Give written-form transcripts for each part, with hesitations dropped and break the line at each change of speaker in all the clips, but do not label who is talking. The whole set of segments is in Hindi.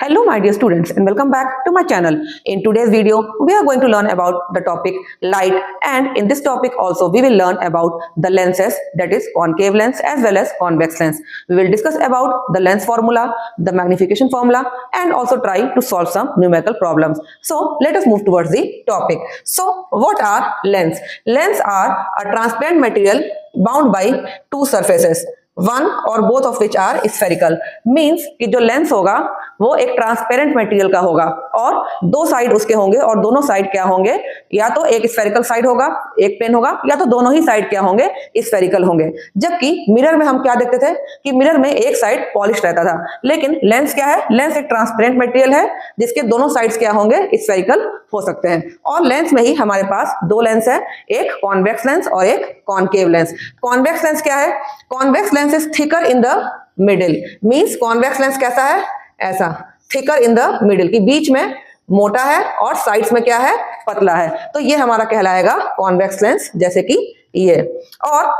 Hello my dear students and welcome back to my channel. In today's video we are going to learn about the topic light, and in this topic also we will learn about the lenses, that is concave lens as well as convex lens. We will discuss about the lens formula, the magnification formula, and also try to solve some numerical problems. So let us move towards the topic. So what are lens? Lens are a transparent material bound by two surfaces, one or both of which are spherical. Means कि जो लेंस होगा वो एक ट्रांसपेरेंट मटेरियल का होगा और दो साइड उसके होंगे और दोनों साइड क्या होंगे, या तो एक स्फेरिकल साइड होगा, एक प्लेन होगा, या तो दोनों ही साइड क्या होंगे, स्फेरिकल होंगे. जबकि मिरर में हम क्या देखते थे कि मिरर में एक साइड पॉलिश रहता था, लेकिन लेंस क्या है, लेंस एक ट्रांसपेरेंट मटेरियल है जिसके दोनों साइड्स क्या होंगे, स्फेरिकल हो सकते हैं. और लेंस में ही हमारे पास दो लेंस है, एक कॉन्वेक्स लेंस और एक कॉनकेव लेंस. कॉन्वेक्स लेंस क्या है, convex lens is thicker in the middle. Means convex lens कैसा है, ऐसा थिकर इन द मिडिल, की बीच में मोटा है और साइड्स में क्या है, पतला है. तो ये हमारा कहलाएगा कॉन्वेक्स लेंस, जैसे कि ये. और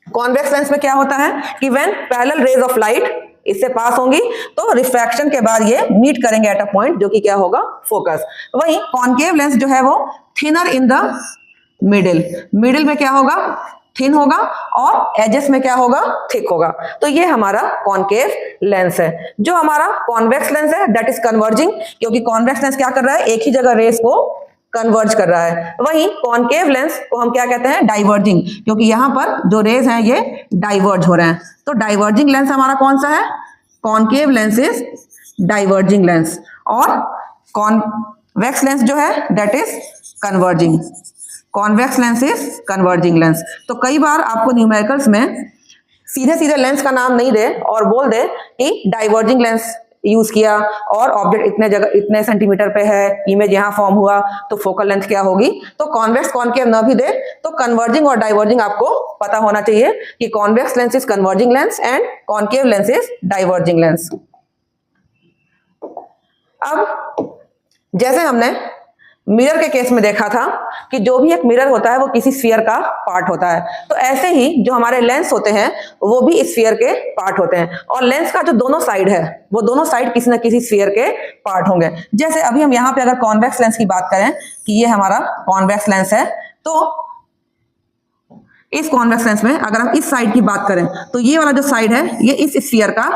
कॉन्वेक्स लेंस में क्या होता है कि when parallel raise of light इससे पास होंगी तो रिफ्रैक्शन के बाद ये मीट करेंगे एट अ पॉइंट जो कि क्या होगा, फोकस. वहीं कॉनकेव लेंस जो है वो thinner in the middle, middle में क्या होगा, थिन होगा और एजेस में क्या होगा, थिक होगा. तो ये हमारा कॉनकेव लेंस है. जो हमारा कॉन्वेक्स लेंस है दैट इज कन्वर्जिंग, क्योंकि कॉन्वेक्स लेंस क्या कर रहा है, एक ही जगह रेस को कन्वर्ज कर रहा है. वहीं कॉनकेव लेंस को हम क्या कहते हैं, डाइवर्जिंग, क्योंकि यहां पर जो रेज हैं ये डाइवर्ज हो रहे हैं. तो डाइवर्जिंग लेंस हमारा कौन सा है, concave lens is diverging lens, और कॉन्वेक्स लेंस जो है that is converging. Convex lens is converging lens. तो कई बार आपको न्यूमेरिकल्स में सीधे सीधे लेंस का नाम नहीं दे और बोल दे कि डाइवर्जिंग लेंस यूज किया और ऑब्जेक्ट इतने जगह इतने सेंटीमीटर पे है, इमेज यहाँ फॉर्म हुआ, तो फोकल लेंथ क्या होगी. तो कॉन्वेक्स कॉनकेव न भी दे तो कन्वर्जिंग और डाइवर्जिंग आपको पता होना चाहिए कि convex lens is converging lens and concave lens is diverging lens. अब जैसे हमने मिरर के केस में देखा था कि जो भी एक मिरर होता है वो किसी स्फीयर का पार्ट होता है, तो ऐसे ही जो हमारे लेंस होते हैं वो भी स्फीयर के पार्ट होते हैं. और लेंस का जो दोनों साइड है वो दोनों साइड किसी ना किसी स्फीयर के पार्ट होंगे. जैसे अभी हम यहाँ पे अगर कॉन्वेक्स लेंस की बात करें कि ये हमारा कॉन्वेक्स लेंस है, तो इस कॉन्वेक्स लेंस में अगर हम इस साइड की बात करें तो ये वाला जो साइड है ये इस स्फीयर का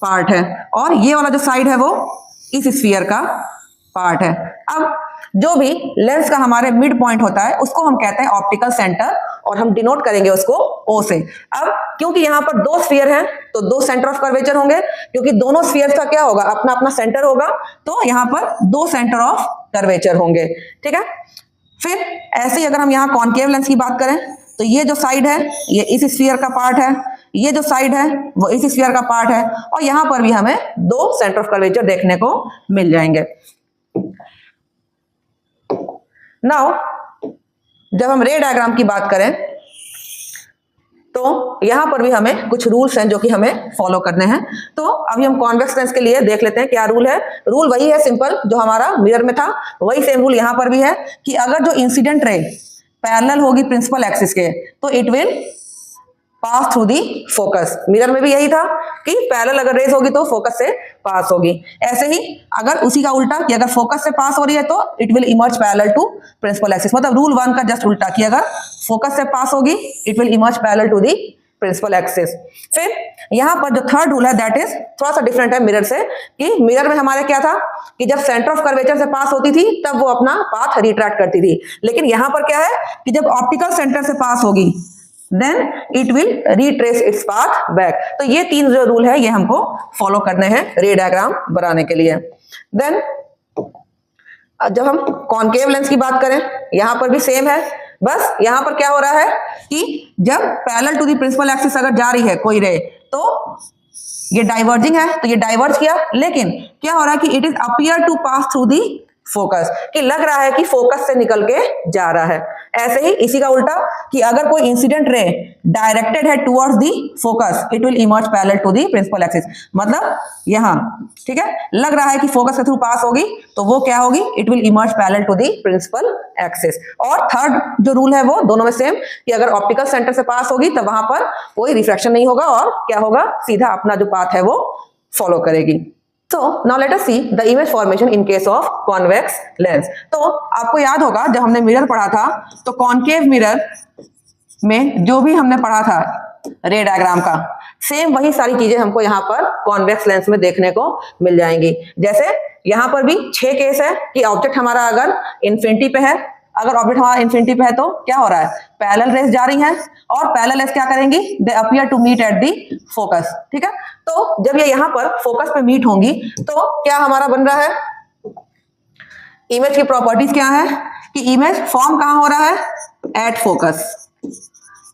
पार्ट है और ये वाला जो साइड है वो इस स्फीयर का पार्ट है. अब जो भी लेंस का हमारे मिड पॉइंट होता है उसको हम कहते हैं ऑप्टिकल सेंटर और हम डिनोट करेंगे उसको O से. अब क्योंकि यहाँ पर दो स्फीयर हैं तो दो सेंटर ऑफ कर्वेचर होंगे, क्योंकि दोनों स्फीयर का क्या होगा, अपना अपना सेंटर होगा, तो यहाँ पर दो सेंटर ऑफ कर्वेचर होंगे. ठीक है. फिर ऐसे ही अगर हम यहाँ कॉनकेव लेंस की बात करें तो ये जो साइड है ये इस स्फीयर का पार्ट है, ये जो साइड है वो इस स्फीयर का पार्ट है, और यहाँ पर भी हमें दो सेंटर ऑफ कर्वेचर देखने को मिल जाएंगे. नाउ जब हम रे डायग्राम की बात करें तो यहां पर भी हमें कुछ रूल्स हैं जो कि हमें फॉलो करने हैं. तो अभी हम कॉन्वेक्स लेंस के लिए देख लेते हैं क्या रूल है. रूल वही है सिंपल जो हमारा मिरर में था, वही सेम रूल यहां पर भी है कि अगर जो इंसिडेंट रे पैरेलल होगी प्रिंसिपल एक्सिस के तो it will pass through the focus. Mirror में भी यही था कि पैरेलल अगर रेस होगी तो फोकस से पास होगी. ऐसे ही अगर उसी का उल्टा कि अगर फोकस से पास हो रही है तो it will emerge parallel to principal axis. मतलब रूल 1 का जस्ट उल्टा कि अगर फोकस से पास होगी it will emerge parallel to the principal axis. फिर यहाँ पर जो थर्ड रूल है दैट इज थोड़ा सा डिफरेंट है मिरर से, कि मिरर में हमारे क्या था कि जब सेंटर ऑफ कर्वेचर से पास होती थी तब वो अपना पाथ रिट्रैक्ट करती थी, लेकिन यहाँ पर क्या है कि जब ऑप्टिकल सेंटर से पास होगी then it will retrace its path back. तो ये तीन जो रूल है ये हमको फॉलो करने हैं रे डायग्राम बनाने के लिए. देन जब हम कॉनकेव लेंस की बात करें यहां पर भी सेम है, बस यहां पर क्या हो रहा है कि जब parallel to the principal axis अगर जा रही है कोई रे तो ये डाइवर्जिंग है तो ये डाइवर्ज किया, लेकिन क्या हो रहा है कि it is appear to pass through the focus, कि लग रहा है कि फोकस से निकल के जा रहा है. ऐसे ही इसी का उल्टा कि अगर कोई इंसिडेंट रे डायरेक्टेड है towards the focus it will emerge parallel to the principal axis. मतलब यहाँ ठीक है लग रहा है कि फोकस के थ्रू पास होगी तो वो क्या होगी, it will emerge parallel to the principal axis. और थर्ड जो रूल है वो दोनों में सेम कि अगर ऑप्टिकल सेंटर से पास होगी तब वहां पर कोई रिफ्रैक्शन नहीं होगा और क्या होगा, सीधा अपना जो पाथ है वो फॉलो करेगी. So now let us see the image formation in case of convex lens. तो आपको याद होगा जब हमने मिरर पढ़ा था तो कॉनकेव मिरर में जो भी हमने पढ़ा था रे डायग्राम का, सेम वही सारी चीजें हमको यहाँ पर कॉन्वेक्स लेंस में देखने को मिल जाएंगी। जैसे यहाँ पर भी 6 केस है कि ऑब्जेक्ट हमारा अगर इन्फिनिटी पे है, अगर ऑब्जेक्ट हमारा इन्फिनिटी पे है तो क्या हो रहा है, पैरेलल रेज जा रही हैं और पैरेलल रेज क्या करेंगी, they appear to meet at the focus. ठीक है, तो जब ये यहाँ पर फोकस पे मीट होंगी तो क्या हमारा बन रहा है, इमेज की प्रॉपर्टीज क्या है कि इमेज फॉर्म कहाँ हो रहा है, एट फोकस।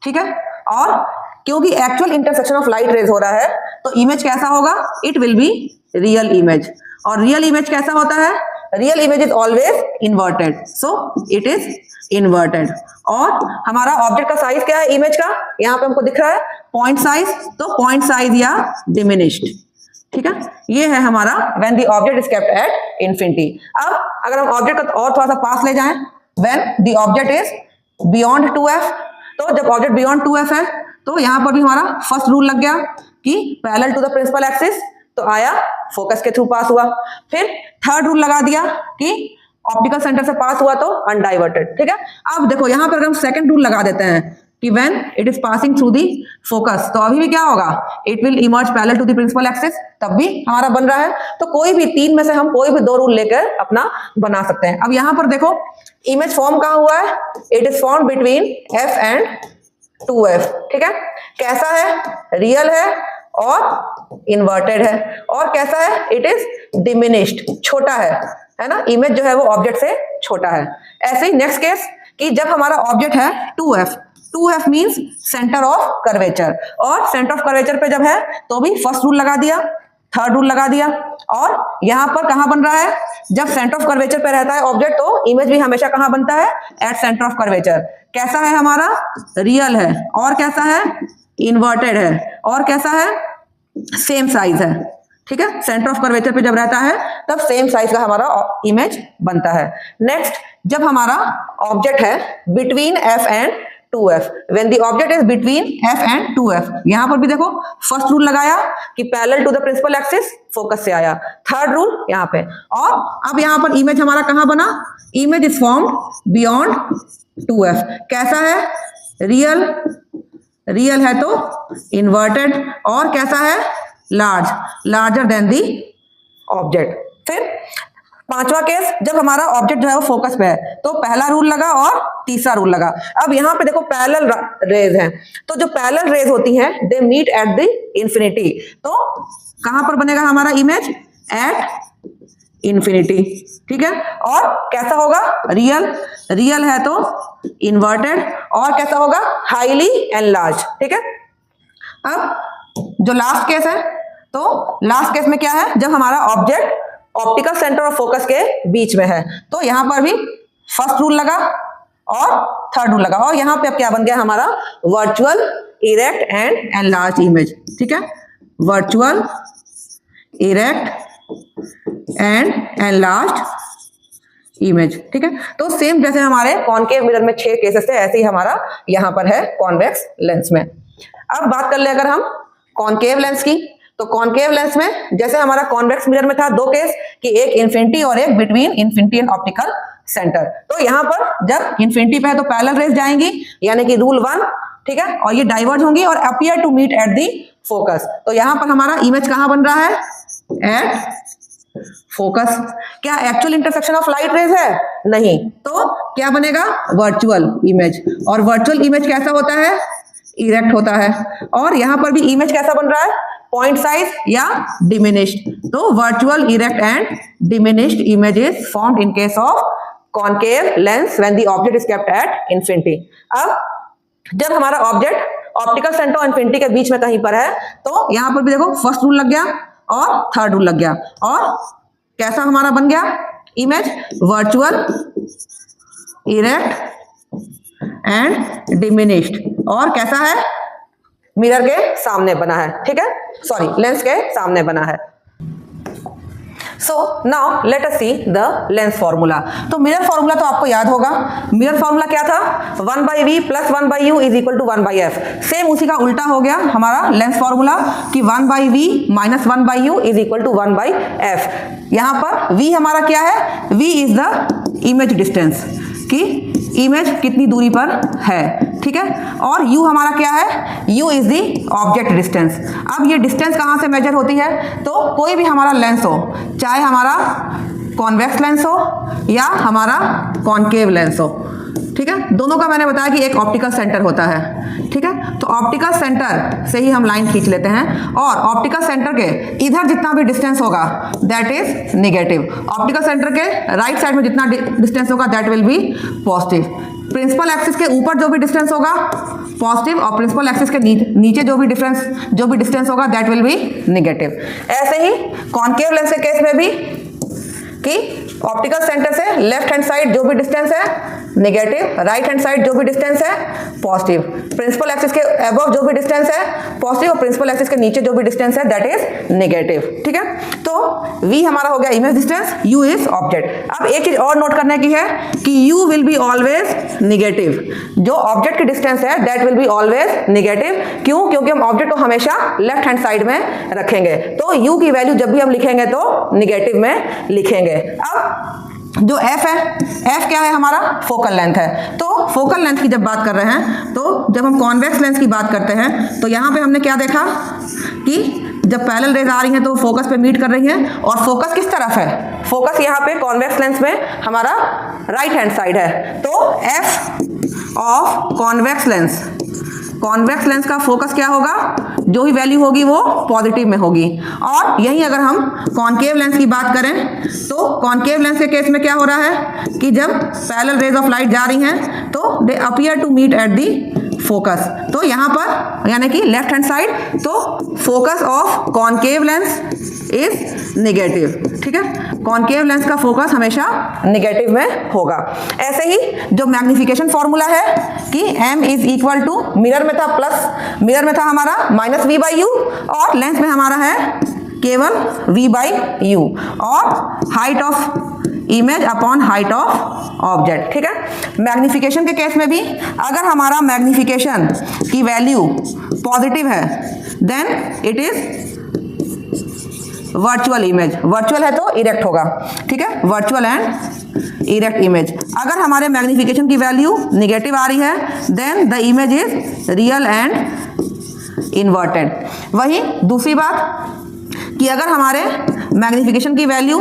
ठीक है, और क्योंकि actual intersection of light raise हो रहा है तो इमेज कैसा होगा, it will be real image. और रियल इमेज कैसा होता है, real image is always inverted, so it is inverted. और हमारा ऑब्जेक्ट का साइज क्या है इमेज का, यहाँ पे हमको दिख रहा है पॉइंट साइज, तो पॉइंट साइज या डिमिनिश्ड। ठीक है, ये है हमारा when the object is kept at infinity. अब अगर हम ऑब्जेक्ट का और थोड़ा सा पास ले जाएं, when the object is beyond 2f, तो जब ऑब्जेक्ट बियॉन्ड 2f है तो यहां पर भी हमारा फर्स्ट रूल लग गया कि parallel to the principal axis, तो आया फोकस के थ्रू पास हुआ। फिर थर्ड रूल लगा दिया कि ऑप्टिकल सेंटर से पास हुआ तो अनडाइवर्टेड। ठीक है, अब देखो यहां पर हम सेकंड रूल लगा देते हैं कि when it is passing through the focus, तो अभी भी क्या होगा, it will emerge parallel to the principal axis, तब भी हमारा बन रहा है। तो कोई भी 3 में से हम कोई भी 2 रूल लेकर अपना बना सकते हैं। अब यहां पर देखो इमेज फॉर्म कहां हुआ है, it is form between f and 2f। ठीक है, कैसा है, रियल है और इन्वर्टेड है, और कैसा है, इट इज डिमिनिश्ड, छोटा है ना, इमेज जो है वो ऑब्जेक्ट से छोटा है। ऐसे ही नेक्स्ट केस कि जब हमारा ऑब्जेक्ट है 2f means centre of curvature, और सेंटर ऑफ कर्वेचर पे जब है तो भी फर्स्ट रूल लगा दिया, थर्ड रूल लगा दिया। और यहां पर कहां बन रहा है, जब सेंटर ऑफ कर्वेचर पे रहता है ऑब्जेक्ट तो इमेज भी हमेशा कहां बनता है, एट सेंटर ऑफ कर्वेचर। कैसा है हमारा, रियल है, और कैसा है, इन्वर्टेड है, और कैसा है, सेम साइज है। ठीक है, सेंटर ऑफ कर्वेचर पे जब रहता है तब सेम साइज का हमारा इमेज बनता है। नेक्स्ट, जब हमारा ऑब्जेक्ट है between f and 2f, when the object is between f and 2f, यहां पर भी देखो फर्स्ट रूल लगाया कि parallel to the principal axis, focus से आया, थर्ड रूल यहां पे। और अब यहां पर इमेज हमारा कहां बना, image is formed beyond 2f। कैसा है, रियल, रियल है तो इन्वर्टेड, और कैसा है, large, larger than the object. फिर पांचवा केस, जब हमारा ऑब्जेक्ट जो है वो फोकस पे है तो पहला रूल लगा और तीसरा रूल लगा। अब यहाँ पे देखो पैरेलल रेज हैं, तो जो पैरेलल रेज होती हैं they meet at the infinity, तो कहां पर बनेगा हमारा इमेज, एट इंफिनिटी। ठीक है, और कैसा होगा, रियल, रियल है तो इन्वर्टेड, और कैसा होगा, हाईली एनलार्ज। ठीक है, अब जो लास्ट केस है, तो लास्ट केस में क्या है, जब हमारा ऑब्जेक्ट ऑप्टिकल सेंटर और फोकस के बीच में है, तो यहां पर भी फर्स्ट रूल लगा और थर्ड रूल लगा, और यहां पे अब क्या बन गया हमारा, virtual erect and enlarge image. ठीक है, virtual erect and enlarge image. ठीक है, तो सेम जैसे हमारे कॉनकेव मिरर में 6 केसेस थे, ऐसे ही हमारा यहां पर है कॉन्वेक्स लेंस में। अब बात कर ले अगर हम कॉनकेव लेंस की, तो कॉनकेव लेंस में जैसे हमारा कॉन्वेक्स मिरर में था 2 केस कि एक इन्फिनिटी और एक between infinity and optical centre, तो यहां पर जब इन्फिनिटी पे है तो पैरेलल रेज जाएंगी, यानी कि रूल 1। ठीक है, और ये डाइवर्ज होंगी और appear to meet at the focus, तो यहां पर हमारा इमेज कहां बन रहा है, एट फोकस। क्या actual intersection of light rays है, नहीं, तो क्या बनेगा, वर्चुअल इमेज। और वर्चुअल इमेज कैसा होता है, इरेक्ट होता है, और यहां पर भी इमेज कैसा बन रहा है, पॉइंट साइज या डिमिनिश्ड। तो virtual erect and diminished image is formed in case of concave lens when the object is kept at infinity. अब जब हमारा ऑब्जेक्ट ऑप्टिकल सेंटर और इंफिनिटी के बीच में कहीं पर है, तो यहां पर भी देखो फर्स्ट रूल लग गया और थर्ड रूल लग गया, और कैसा हमारा बन गया image, virtual erect and diminished, और कैसा है, मिरर के सामने बना है। ठीक है, सॉरी, लेंस के सामने बना है। So now let us see the lens formula. तो मिरर फॉर्मूला तो आपको याद होगा। मिरर फॉर्मूला क्या था? 1/v + 1/u is equal to 1/f। Same उसी का उल्टा हो गया हमारा लेंस फॉर्मूला कि 1/v - 1/u is equal to 1/f। यहां पर v हमारा क्या है? v is the image distance कि इमेज कितनी दूरी पर है, ठीक है। और u हमारा क्या है? u is the object distance. अब ये डिस्टेंस कहाँ से मेजर होती है? तो कोई भी हमारा लेंस हो, चाहे हमारा कॉन्वेक्स लेंस हो या हमारा कॉनकेव लेंस हो, ठीक है, दोनों का मैंने बताया कि एक ऑप्टिकल सेंटर होता है, ठीक है। तो ऑप्टिकल सेंटर से ही हम लाइन खींच लेते हैं और ऑप्टिकल सेंटर के इधर जितना भी डिस्टेंस होगा that is negative. Optical centre के राइट साइड में जितना डिस्टेंस होगा that will be positive. Principal axis के ऊपर जो भी डिस्टेंस होगा पॉजिटिव और प्रिंसिपल एक्सिस के नीचे जो भी डिस्टेंस होगा दैट विल बी नेगेटिव। ऐसे ही कॉनकेव लेंस के केस में भी कि ऑप्टिकल सेंटर से लेफ्ट हैंड साइड जो भी डिस्टेंस है नेगेटिव, राइट हैंड साइड जो भी डिस्टेंस है पॉजिटिव, प्रिंसिपल एक्सिस के अबव जो भी डिस्टेंस है पॉजिटिव और प्रिंसिपल एक्सिस के नीचे जो भी डिस्टेंस है दैट इज नेगेटिव, ठीक है। तो v हमारा हो गया image distance, u is object. अब एक चीज और नोट करने की है कि u will be always negative. जो ऑब्जेक्ट की डिस्टेंस है that will be always negative. क्यों? क्योंकि हम ऑब्जेक्ट को हमेशा लेफ्ट हैंड साइड में रखेंगे, तो u की वैल्यू जब भी हम लिखेंगे तो नेगेटिव में लिखेंगे। अब जो f है, f क्या है? हमारा फोकल लेंथ है। तो फोकल लेंथ की जब बात कर रहे हैं तो जब हम कॉन्वेक्स लेंस की बात करते हैं तो यहाँ पे हमने क्या देखा कि जब पैरेलल रेज आ रही हैं तो फोकस पे मीट कर रही हैं और फोकस किस तरफ है? फोकस यहाँ पे कॉन्वेक्स लेंस में हमारा राइट हैंड साइड है। तो f ऑफ कॉन्वेक्स लेंस का फोकस क्या होगा? जो भी वैल्यू होगी वो पॉजिटिव में होगी। और यही अगर हम कॉनकेव लेंस की बात करें तो कॉनकेव लेंस के केस में क्या हो रहा है कि जब पैरेलल रेज ऑफ लाइट जा रही हैं तो they appear to meet at the focus. तो यहाँ पर यानी कि लेफ्ट हैंड साइड, तो focus of concave lens is negative, ठीक है। कॉनकेव लेंस का फोकस हमेशा नेगेटिव में होगा। ऐसे ही जो मैग्निफिकेशन फॉर्मूला है कि m is equal to, mirror में था हमारा -v/u और लेंस में हमारा है केवल v/u और height of image upon height of object, ठीक है। मैग्निफिकेशन के केस में भी अगर हमारा मैग्निफिकेशन की वैल्यू पॉजिटिव है then it is virtual image. Virtual है तो इरेक्ट होगा, ठीक है, वर्चुअल एंड इरेक्ट इमेज। अगर हमारे मैग्निफिकेशन की वैल्यू नेगेटिव आ रही है then the image is real and inverted. वही दूसरी बात कि अगर हमारे मैग्निफिकेशन की वैल्यू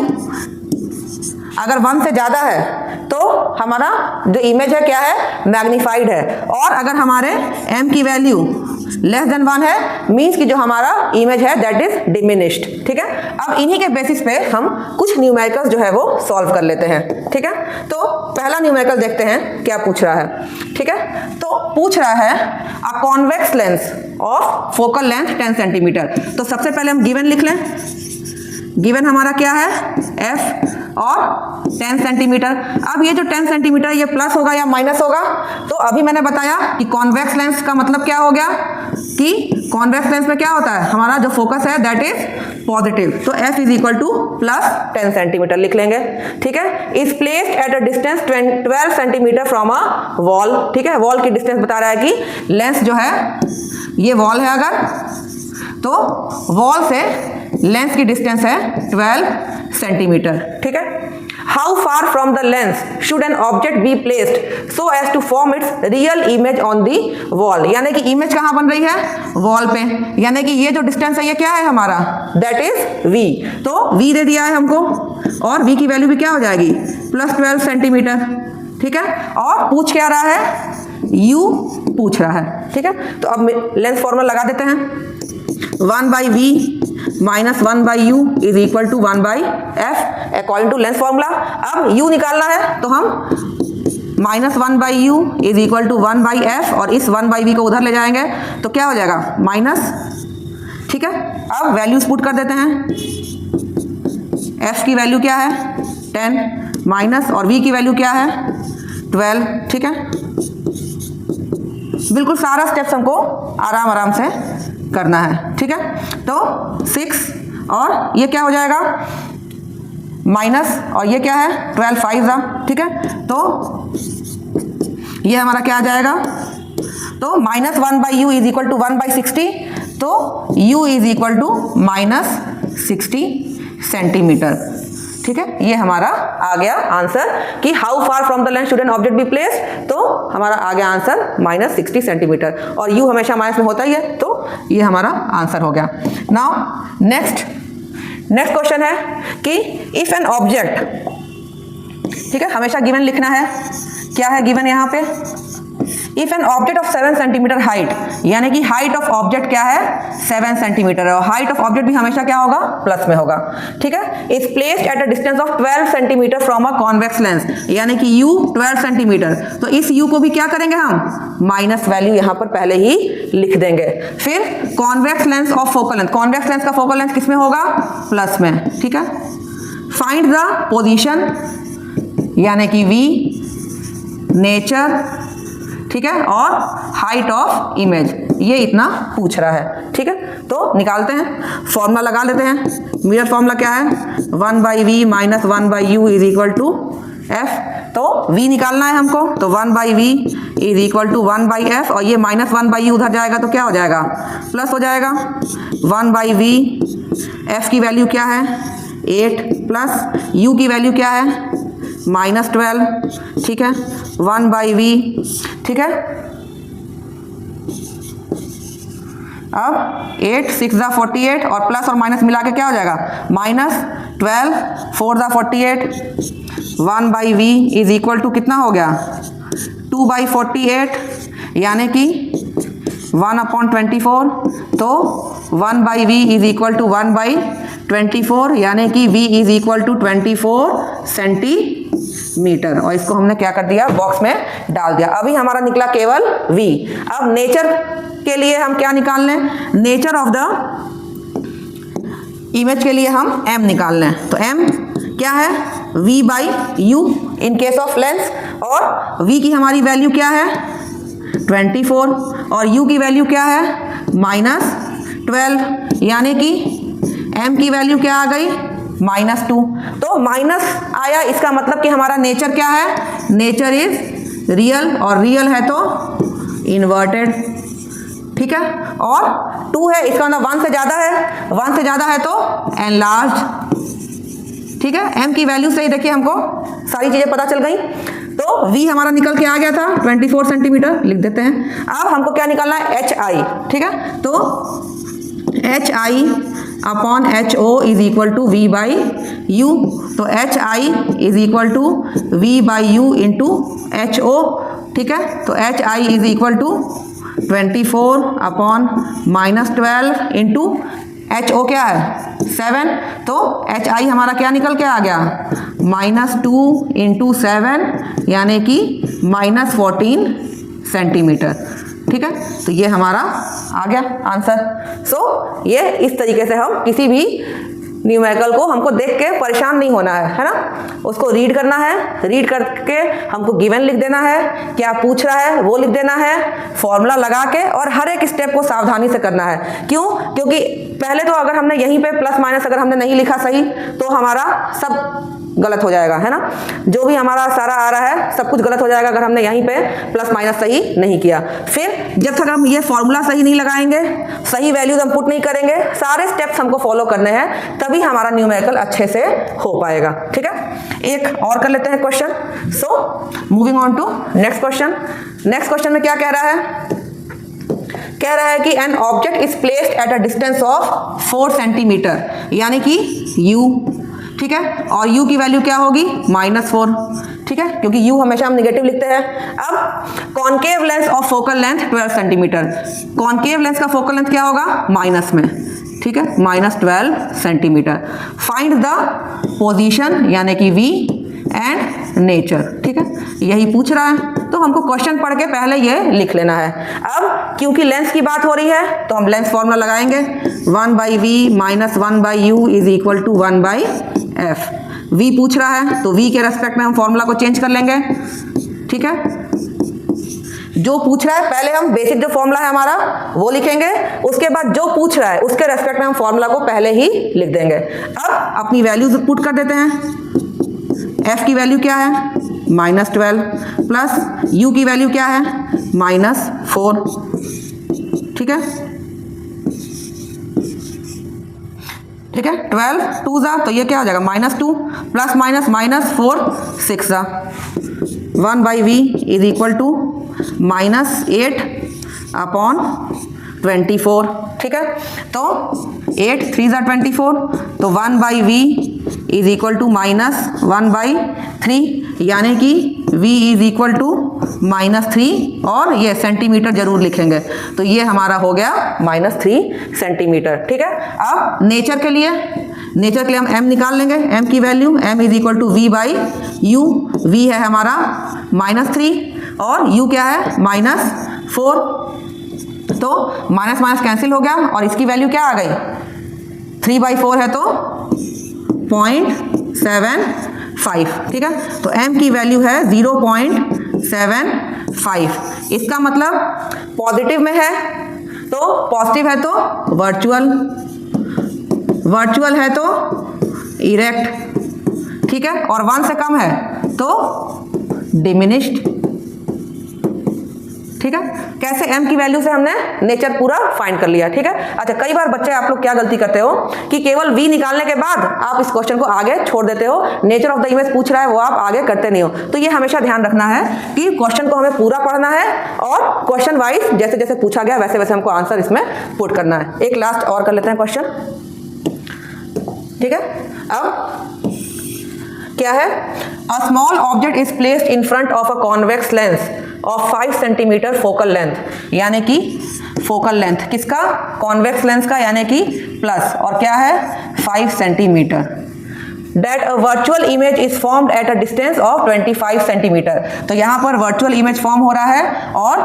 अगर 1 से ज़्यादा है तो हमारा जो इमेज है क्या है? मैग्नीफाइड है। और अगर हमारे m की वैल्यू लेस देन 1 है मीन्स कि जो हमारा इमेज है दैट इज डिमिनिश्ड, ठीक है। अब इन्हीं के बेसिस पे हम कुछ न्यूमेरिकल्स जो है वो सॉल्व कर लेते हैं, ठीक है। तो पहला न्यूमेरिकल देखते हैं क्या पूछ रहा है, ठीक है। तो पूछ रहा है a convex lens of focal length 10 centimetre. तो सबसे पहले हम गिवन लिख लें। गिवन हमारा क्या है? f और 10 सेंटीमीटर। अब ये जो 10 सेंटीमीटर ये प्लस होगा या माइनस होगा? तो अभी मैंने बताया कि कॉन्वेक्स लेंस का मतलब क्या हो गया कि कॉन्वेक्स लेंस में क्या होता है? हमारा जो फोकस है दैट इज पॉजिटिव। तो f is equal to +10 centimetre लिख लेंगे, ठीक है। Is placed at a distance 12 centimetre from a wall, ठीक है। वॉल की डिस्टेंस बता रहा है कि लेंस जो है ये वॉल है अगर, तो वॉल से लेंस की डिस्टेंस है 12 सेंटीमीटर, ठीक है। How far from the lens should an object be placed so as to form its real image on the wall. यानी कि इमेज कहाँ बन रही है? वॉल पे। यानी कि ये जो डिस्टेंस है ये क्या है हमारा? That is v। तो v दे दिया है हमको और v की वैल्यू भी क्या हो जाएगी? +12 सेंटीमीटर, ठीक है। और पूछ क्या रहा है? u पूछ रहा है, ठीक है। तो अब लेंस फॉर्मूला लगा देते हैं। 1/v - 1/u is equal to 1/f according to lens formula. अब u निकालना है तो हम -1/u is equal to 1/f और इस 1/v को उधर ले जाएंगे तो क्या हो जाएगा? माइनस, ठीक है। अब वैल्यूज पुट कर देते हैं। f की वैल्यू क्या है? 10 माइनस और v की वैल्यू क्या है? 12, ठीक है। बिल्कुल सारा स्टेप्स हमको आराम से करना है, ठीक है। तो 6 और ये क्या हो जाएगा? माइनस, और ये क्या है 12 5 जा, ठीक है, तो ये हमारा क्या आ जाएगा, तो minus 1/u is equal to 1/60, तो u is equal to -60 centimetre, ठीक है। ये हमारा आ गया आंसर कि how far from the lens should an object be place, तो हमारा आ गया आंसर -60 सेंटीमीटर, और u हमेशा माइनस में होता ही है, तो ये हमारा आंसर हो गया। नाउ नेक्स्ट क्वेश्चन है कि इफ एन ऑब्जेक्ट, ठीक है, हमेशा गिवन लिखना है, क्या है गिवन यहाँ पे, if an object of 7 centimetre height, यानी कि हाइट ऑफ ऑब्जेक्ट क्या है 7 सेंटीमीटर है, और हाइट ऑफ ऑब्जेक्ट भी हमेशा क्या होगा प्लस में होगा, ठीक है, is placed at a distance of 12 centimetre from a convex lens, यानी कि u 12 सेंटीमीटर, तो इस u को भी क्या करेंगे हम माइनस वैल्यू यहाँ पर पहले ही लिख देंगे। फिर convex lens of focal length, convex lens का फोकल लेंथ किसमें होगा प्लस में, ठीक है। फाइंड द पोजीशन, यानी कि v, नेचर, ठीक है, और हाइट ऑफ इमेज, ये इतना पूछ रहा है, ठीक है। तो निकालते हैं, फॉर्मूला लगा लेते हैं। मिरर फॉर्मूला क्या है 1/v minus 1/u is equal to f, तो v निकालना है हमको, तो 1/v is equal to 1/f, और ये माइनस 1/u उधर जाएगा तो क्या हो जाएगा प्लस हो जाएगा, 1/v, f की वैल्यू क्या है 8 प्लस u की वैल्यू क्या है -12, ठीक है, 1/v, ठीक है। अब 8 6 दा 48, और प्लस और माइनस मिला के क्या हो जाएगा -12 4 दा 48, 1/v इज इक्वल टू कितना हो गया 2/48, यानी कि 1/24, तो 1/v इज इक्वल टू 1/24, यानी कि v is equal to 24 centimetre, और इसको हमने क्या कर दिया बॉक्स में डाल दिया। अभी हमारा निकला केवल v। अब नेचर के लिए हम क्या निकाल लें, नेचर ऑफ द इमेज के लिए हम m निकाल लें, तो m क्या है v/u in case of lens, और v की हमारी वैल्यू क्या है 24, और u की वैल्यू क्या है -12, यानी कि m की वैल्यू क्या आ गई -2, तो माइनस आया, इसका मतलब कि हमारा नेचर क्या है, नेचर इज रियल, और रियल है तो इन्वर्टेड, ठीक है, और 2 है, इसका मतलब 1 से ज़्यादा है, 1 से ज़्यादा है तो एनलार्ज, ठीक है। m की वैल्यू से ही देखिए हमको सारी चीज़ें पता चल गई, तो v हमारा निकल के आ गया था 24 सेंटीमीटर, लिख देते हैं। अब हमको क्या निकालना है hi, ठीक है, तो hi upon ho is equal to v/u, तो hi is equal to v/u into ho, ठीक है, तो hi is equal to 24 upon -12 into ho क्या है 7, तो hi हमारा क्या निकल के आ गया -2 इंटू 7, यानी कि -14 सेंटीमीटर, ठीक है, तो ये हमारा आ गया आंसर। सो ये इस तरीके से हम किसी भी न्यूमेरिकल को हमको देख के परेशान नहीं होना है ना, उसको रीड करना है, रीड करके हमको गिवन लिख देना है, क्या पूछ रहा है वो लिख देना है, फॉर्मूला लगा के, और हर एक स्टेप को सावधानी से करना है। क्यों? क्योंकि पहले तो अगर हमने यहीं पे प्लस माइनस अगर हमने नहीं लिखा सही तो हमारा सब गलत हो जाएगा, है ना, जो भी हमारा सारा आ रहा है सब कुछ गलत हो जाएगा अगर हमने यहीं पे प्लस माइनस सही नहीं किया। फिर जब तक हम ये फॉर्मूला सही नहीं लगाएंगे, सही वैल्यूज हम पुट नहीं करेंगे, सारे स्टेप्स हमको फॉलो करने हैं, तभी हमारा न्यूमेरिकल अच्छे से हो पाएगा, ठीक है। एक और कर लेते हैं question. So moving on to next question. Next question में क्या कह रहा है, कह रहा है कि an object is placed at a distance of 4 centimetre, यानी कि u, ठीक है, और u की वैल्यू क्या होगी -4, ठीक है, क्योंकि u हमेशा हम निगेटिव लिखते हैं। अब concave lens of focal length 12 centimetre, concave lens का फोकल लेंथ क्या होगा माइनस में, ठीक है, -12 सेंटीमीटर। फाइंड द पोजीशन, यानी कि v एंड नेचर, ठीक है, यही पूछ रहा है, तो हमको क्वेश्चन पढ़ के पहले ये लिख लेना है। अब क्योंकि लेंस की बात हो रही है तो हम लेंस फॉर्मूला लगाएंगे, 1/v minus 1/u is equal to 1/f। v पूछ रहा है तो v के रेस्पेक्ट में हम फॉर्मूला को चेंज कर लेंगे, ठीक है। जो पूछ रहा है पहले हम बेसिक जो फॉर्मूला है हमारा वो लिखेंगे, उसके बाद जो पूछ रहा है उसके रेस्पेक्ट में हम फॉर्मूला को पहले ही लिख देंगे। अब अपनी वैल्यूज पुट कर देते हैं। f की वैल्यू क्या है -12 प्लस u की वैल्यू क्या है -4, ठीक है, ठीक है। 12 2 जा तो ये क्या हो जाएगा -2 प्लस -4 6 जा 1/v इज इक्वल टू -8/24, ठीक है। तो 8 3 जा 24 तो 1/v इज इक्वल टू -1/3 यानी कि v इज इक्वल टू -3 और ये सेंटीमीटर जरूर लिखेंगे। तो ये हमारा हो गया -3 सेंटीमीटर, ठीक है। अब नेचर के लिए हम m निकाल लेंगे। m की value m is equal to v/u, v है हमारा -3 और u क्या है -4, तो माइनस माइनस कैंसिल हो गया और इसकी वैल्यू क्या आ गई 3/4 है तो 0.75, ठीक है। तो m की वैल्यू है 0.75। इसका मतलब पॉजिटिव में है तो पॉजिटिव है तो वर्चुअल है तो इरेक्ट, ठीक है, और 1 से कम है तो डिमिनिश्ड, ठीक है। कैसे m की वैल्यू से हमने नेचर पूरा फाइंड कर लिया, ठीक है। अच्छा, कई बार बच्चे आप लोग क्या गलती करते हो कि केवल v निकालने के बाद आप इस क्वेश्चन को आगे छोड़ देते हो, नेचर ऑफ द इमेज पूछ रहा है वो आप आगे करते नहीं हो। तो ये हमेशा ध्यान रखना है कि क्वेश्चन को हमें पूरा पढ़ना है और क्वेश्चन वाइज जैसे जैसे पूछा गया वैसे वैसे हमको आंसर इसमें पुट करना है। एक लास्ट और कर लेते हैं क्वेश्चन, ठीक है। अब क्या है, a small object is placed in front of a convex lens of 5 centimetre focal length, यानी कि फोकल लेंथ किसका, कॉन्वेक्स लेंस का, यानी कि प्लस, और क्या है 5 centimetre. That a virtual image is formed at a distance of 25 centimetre. तो यहाँ पर वर्चुअल इमेज फॉर्म हो रहा है और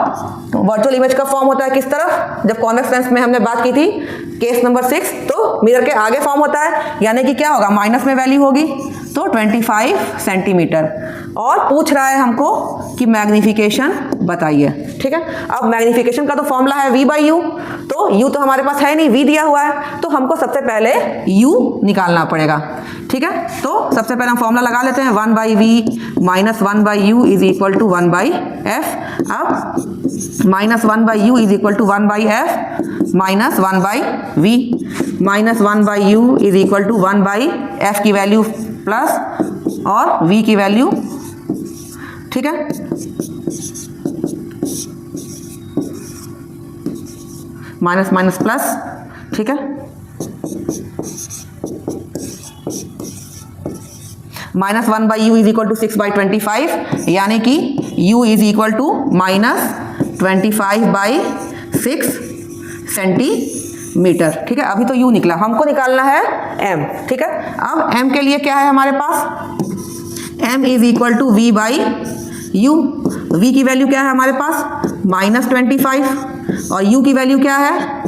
वर्चुअल इमेज का फॉर्म होता है किस तरफ, जब कॉन्वेक्स लेंस में हमने बात की थी केस नंबर 6, तो मिरर के आगे फॉर्म होता है, यानी कि क्या होगा माइनस में वैल्यू होगी तो 25 सेंटीमीटर। और पूछ रहा है हमको कि मैग्निफिकेशन बताइए, ठीक है। अब मैग्निफिकेशन का तो फॉर्मूला है v/u, तो u तो हमारे पास है नहीं, v दिया हुआ है, तो हमको सबसे पहले u निकालना पड़ेगा, ठीक है। तो सबसे पहले हम फॉर्मूला लगा लेते हैं 1/v minus 1/u is equal to 1/f। अब minus 1/u is equal to 1/f minus 1/v minus 1/u is equal to 1/f की वैल्यू प्लस और v की वैल्यू, ठीक है। माइनस माइनस प्लस, ठीक है। Minus 1/u is equal to 6/25 यानी कि u is equal to -25/6 centimetre, ठीक है। अभी तो u निकला, हमको निकालना है m, ठीक है। अब m के लिए क्या है हमारे पास, m is equal to v/u, v की वैल्यू क्या है हमारे पास -25 और u की वैल्यू क्या है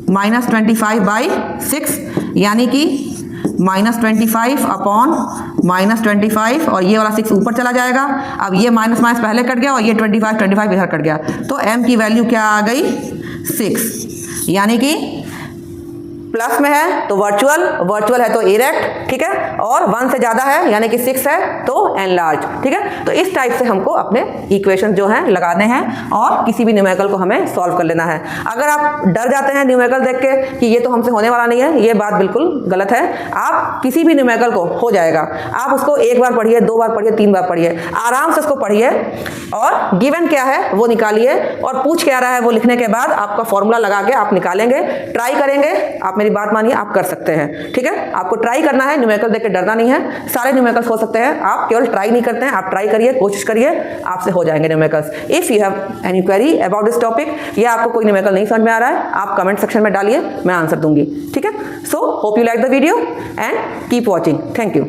-25/6 यानी कि -25 अपॉन -25 और ये वाला 6 ऊपर चला जाएगा। अब ये माइनस माइनस पहले कट गया और ये 25 इधर कट गया, तो m की वैल्यू क्या आ गई 6, यानी कि प्लस में है तो वर्चुअल है तो इरेक्ट, ठीक है, और 1 से ज़्यादा है यानी कि 6 है तो एनलार्ज, ठीक है। तो इस टाइप से हमको अपने इक्वेशन जो हैं लगाने हैं और किसी भी न्यूमेरिकल को हमें सॉल्व कर लेना है। अगर आप डर जाते हैं न्यूमेरिकल देख के कि ये तो हमसे होने वाला नहीं है, ये बात बिल्कुल गलत है। आप किसी भी न्यूमेरिकल को हो जाएगा, आप उसको 1 बार पढ़िए, 2 बार पढ़िए, 3 बार पढ़िए, आराम से उसको पढ़िए और गिवन क्या है वो निकालिए और पूछ क्या रहा है वो लिखने के बाद आपका फॉर्मूला लगा के आप निकालेंगे, ट्राई करेंगे, आप मेरी बात मानिए, आप कर सकते हैं, ठीक है। आपको ट्राई करना है, न्यूमेरिकल देख के डरना नहीं है। सारे न्यूमेरिकल्स हो सकते हैं, आप केवल ट्राई नहीं करते हैं, आप ट्राई करिए, कोशिश करिए, आपसे हो जाएंगे numericals. If you have any query about this topic या आपको कोई न्यूमेरिकल नहीं समझ में आ रहा है, आप कमेंट सेक्शन में डालिए, मैं आंसर दूंगी, ठीक है। So hope you like the video and keep watching. Thank you.